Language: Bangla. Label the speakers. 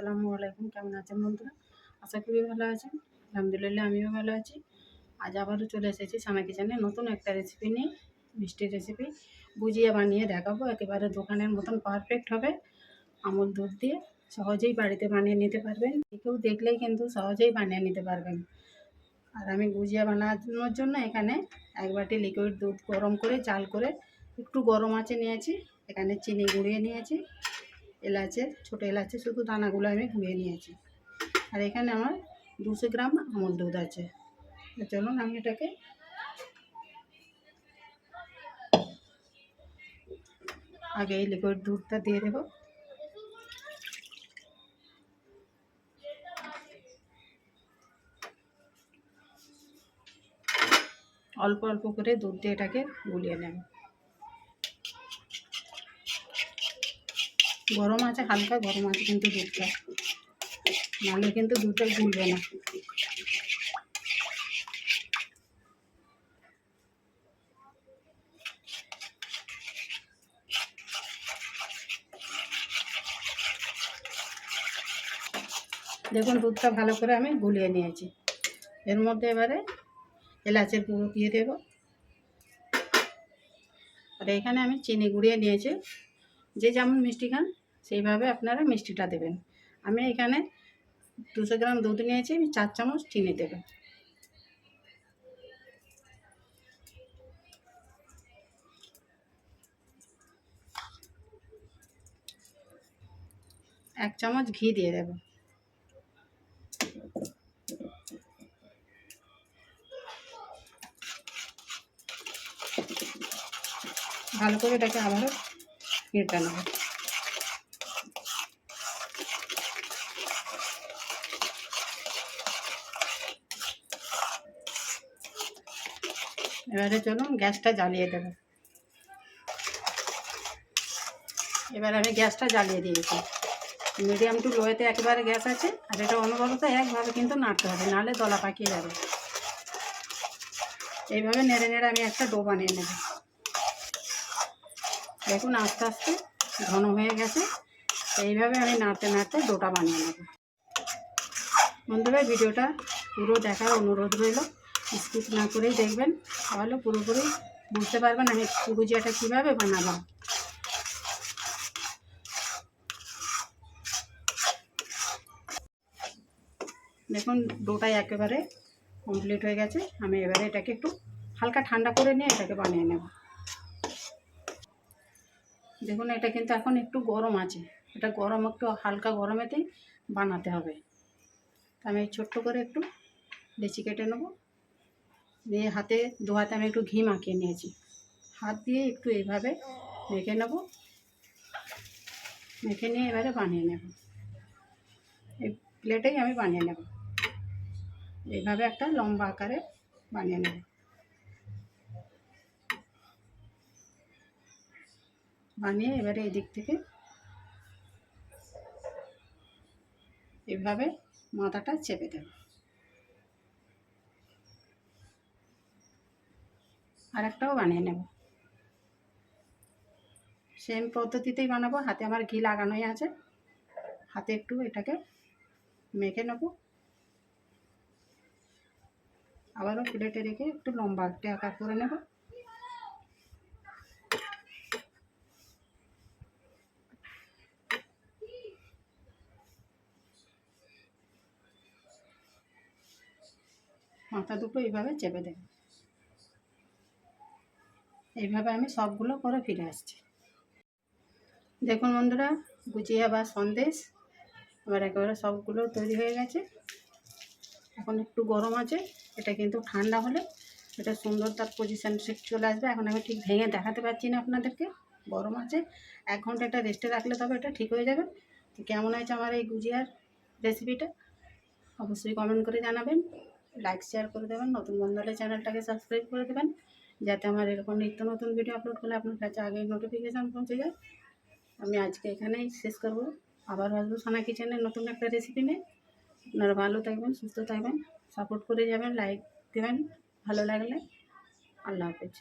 Speaker 1: আসসালামু আলাইকুম। কেমন আছেন বন্ধুরা? আশা করি ভালো আছেন। আলহামদুলিল্লাহ আমিও ভালো আছি। আজ আবারও চলে এসেছি সানা কিচেনে নতুন একটা রেসিপি নিয়ে, মিষ্টির রেসিপি। গুজিয়া বানিয়ে দেখাবো, একেবারে দোকানের মতন পারফেক্ট হবে। আমুল দুধ দিয়ে সহজেই বাড়িতে বানিয়ে নিতে পারবেন। কেউ দেখলেই কিন্তু সহজেই বানিয়ে নিতে পারবেন। আর আমি গুজিয়া বানানোর জন্য এখানে 1 বাটি লিকুইড দুধ গরম করে জাল করে একটু গরম আঁচে নিয়েছি। এখানে চিনি গুঁড়িয়ে নিয়েছি, এলাচের ছোটো এলাচের শুধু দানাগুলো আমি গুঁড়িয়ে নিয়েছি। আর এখানে আমার 200 গ্রাম আমুল দুধ আছে। তো চলুন আমি এটাকে আগে এই লিকুইড দুধটা দিয়ে দেব। অল্প অল্প করে দুধ দিয়ে এটাকে গুলিয়ে নেব। গরম আছে, হালকা গরম আছে কিন্তু দুধটা, নাহলে কিন্তু দুধটা গুলবে না। দেখুন দুধটা ভালো করে আমি গুলিয়ে নিয়েছি। এর মধ্যে এবারে এলাচের গুঁড়ো দিয়ে দেব। আর এখানে আমি চিনি গুঁড়িয়ে নিয়েছি। যে যেমন মিষ্টি খান সেইভাবে আপনারা মিষ্টিটা দেবেন। আমি এখানে 200 গ্রাম দুধ নিয়েছি, 4 চামচ চিনি দেব। এক চামচ ঘি দিয়ে দেব। ভালো করে এটাকে আবারও নেড়ে নেব। এবারে চলুন গ্যাসটা জ্বালিয়ে দেব। এবার আমি গ্যাসটা জ্বালিয়ে দিয়েছি। মিডিয়াম টু লোয়েতে একেবারে গ্যাস আছে। আর এটা অনবরত একভাবে কিন্তু নাড়তে হবে, নাহলে দলা পাকিয়ে যাবে। এইভাবে নেড়ে নেড়ে আমি একটা ডো বানিয়ে নেব। দেখুন আস্তে আস্তে ঘন হয়ে গেছে। এইভাবে আমি নাড়তে নাড়তে ডোটা বানিয়ে নেব। বন্ধুরা ভিডিওটা পুরো দেখার অনুরোধ রইল, স্কিপ না করেই দেখবেন, তাহলে পুরোপুরি বুঝতে পারবেন আমি গুজিয়াটা কীভাবে বানালাম। দেখুন ডোটাই একেবারে কমপ্লিট হয়ে গেছে। আমি এবারে এটাকে একটু হালকা ঠান্ডা করে নিয়ে এটাকে বানিয়ে নেব। দেখুন এটা কিন্তু এখন একটু গরম আছে। এটা গরম, একটু হালকা গরমেতেই বানাতে হবে। আমি ছোট্ট করে একটু লেচি কেটে নেব। দিয়ে হাতে 2 হাতে আমি একটু ঘি মাখিয়ে নিয়েছি। হাত দিয়ে একটু এইভাবে মেখে নেব। মেখে নিয়ে এবারে বানিয়ে নেব। এই প্লেটেই আমি বানিয়ে নেব। এইভাবে একটা লম্বা আকারে বানিয়ে নেব। বানিয়ে এবারে এই দিক থেকে এইভাবে মাথাটা চেপে দেব। আর একটাও বানিয়ে নেব। সেম পদ্ধতিতেই বানাবো। হাতে আমার ঘি লাগানোই আছে। হাতে একটু এটাকে মেখে নেব। আবারও প্লেটে রেখে একটু লম্বা একটা আকার করে নেব। মাথা দুটো এইভাবে চেপে দেব। এইভাবে আমি সবগুলো করে ফিরে আসছি। দেখুন বন্ধুরা গুজিয়া বা সন্দেশ আমার একেবারে সবগুলো তৈরি হয়ে গেছে। এখন একটু গরম আছে। এটা কিন্তু ঠান্ডা হলে এটা সুন্দর তার পজিশন চলে আসবে। এখন আমি ঠিক ভেঙে দেখাতে পারছি না আপনাদেরকে, গরম আছে। 1 ঘন্টা এটা রেস্টে রাখলে তবে এটা ঠিক হয়ে যাবে। তো কেমন হয়েছে আমার এই গুজিয়ার রেসিপিটা অবশ্যই কমেন্ট করে জানাবেন। লাইক শেয়ার করে দেবেন। নতুন বন্ধু হলে চ্যানেলটাকে সাবস্ক্রাইব করে দেবেন, যাতে আমার এরকম নিত্য নতুন ভিডিও আপলোড করলে আপনার কাছে আগেই নোটিফিকেশান পৌঁছে যায়। আমি আজকে এখানেই শেষ করব। আবার আসবো সানা কিচেনের নতুন একটা রেসিপি নিয়ে। আপনারা ভালো থাকবেন, সুস্থ থাকবেন, সাপোর্ট করে যাবেন, লাইক দেবেন ভালো লাগলে। আল্লাহ হাফেজ।